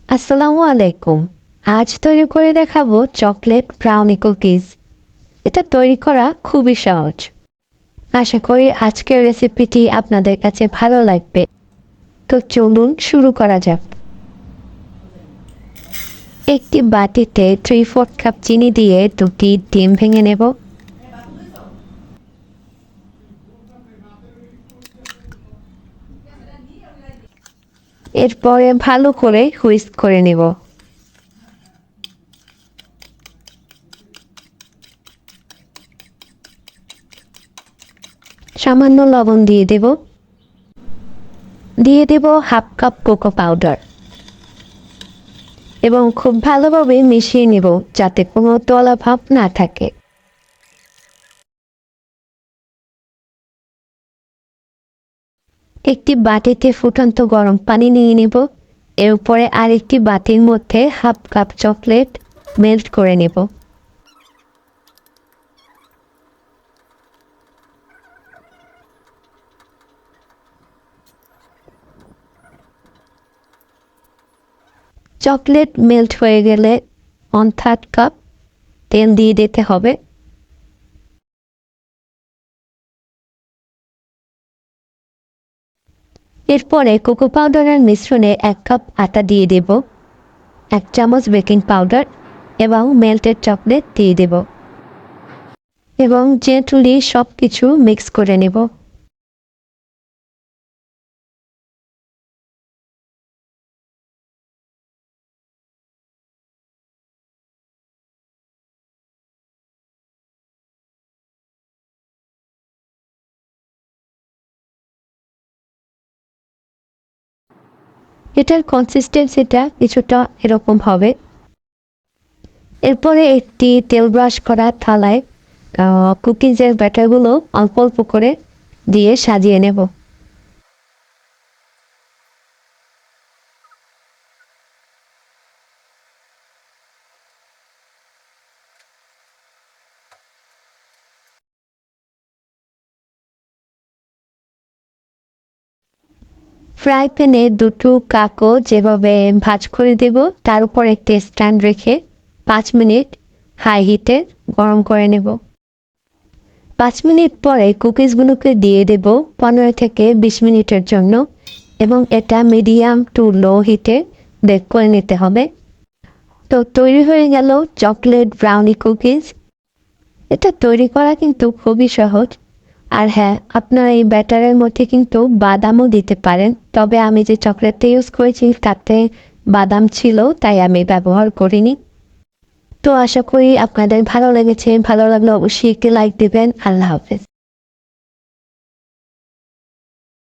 আসসালামু আলাইকুম। আজ তৈরি করে দেখাবো চকলেট ব্রাউনি কুকিজ। এটা তৈরি করা খুবই সহজ। আশা করি আজকের রেসিপিটি আপনাদের কাছে ভালো লাগবে। তো চলুন শুরু করা যাক। একটি বাটিতে 3/4 কাপ চিনি দিয়ে দুটি ডিম ভেঙে নেব। এরপরে ভালো করে হুইস্ক করে নেব। সামান্য লবণ দিয়ে দেব। দিয়ে দেব হাফ কাপ কোকো পাউডার এবং খুব ভালোভাবে মিশিয়ে নেব যাতে কোনো দলা ভাব না থাকে। একটি বাটিতে ফুটন্ত গরম পানি নিয়ে নেব। এর উপরে আরেকটি বাটির মধ্যে হাফ কাপ চকলেট মেল্ট করে নেব। চকলেট মেল্ট হয়ে গেলে 1/3 কাপ তেল দিয়ে দিতে হবে। এরপরে কোকো পাউডারের মিশ্রণে 1 কাপ আটা দিয়ে দেব, 1 চামচ বেকিং পাউডার এবং মেল্টেড চকলেট দিয়ে দেব এবং জেন্টলি সব কিছু মিক্স করে নেব। এটার কনসিস্টেন্সিটা কিছুটা এরকম হবে। এরপরে একটি তেল ব্রাশ করা থালায় কুকিজের ব্যাটারগুলো অল্প অল্প করে দিয়ে সাজিয়ে নেব। ফ্রাই প্যানে দুটো কাগজ যেভাবে ভাঁজ করে দেব, তার উপর একটি স্ট্যান্ড রেখে 5 মিনিট হাই হিটে গরম করে নেব। 5 মিনিট পরে কুকিজগুলোকে দিয়ে দেব 15 থেকে 20 মিনিটের জন্য এবং এটা মিডিয়াম টু লো হিটে বেক করে নিতে হবে। তো তৈরি হয়ে গেল চকলেট ব্রাউনি কুকিজ। এটা তৈরি করা কিন্তু খুবই সহজ। আর হ্যাঁ, আপনারা এই ব্যাটারের মধ্যে কিন্তু বাদামও দিতে পারেন, তবে আমি যে চকলেটটা ইউজ করেছি তাতে বাদাম ছিল, তাই আমি ব্যবহার করিনি। তো আশা করি আপনাদের ভালো লেগেছে। ভালো লাগলে অবশ্যই একটি লাইক দেবেন। আল্লাহ হাফেজ।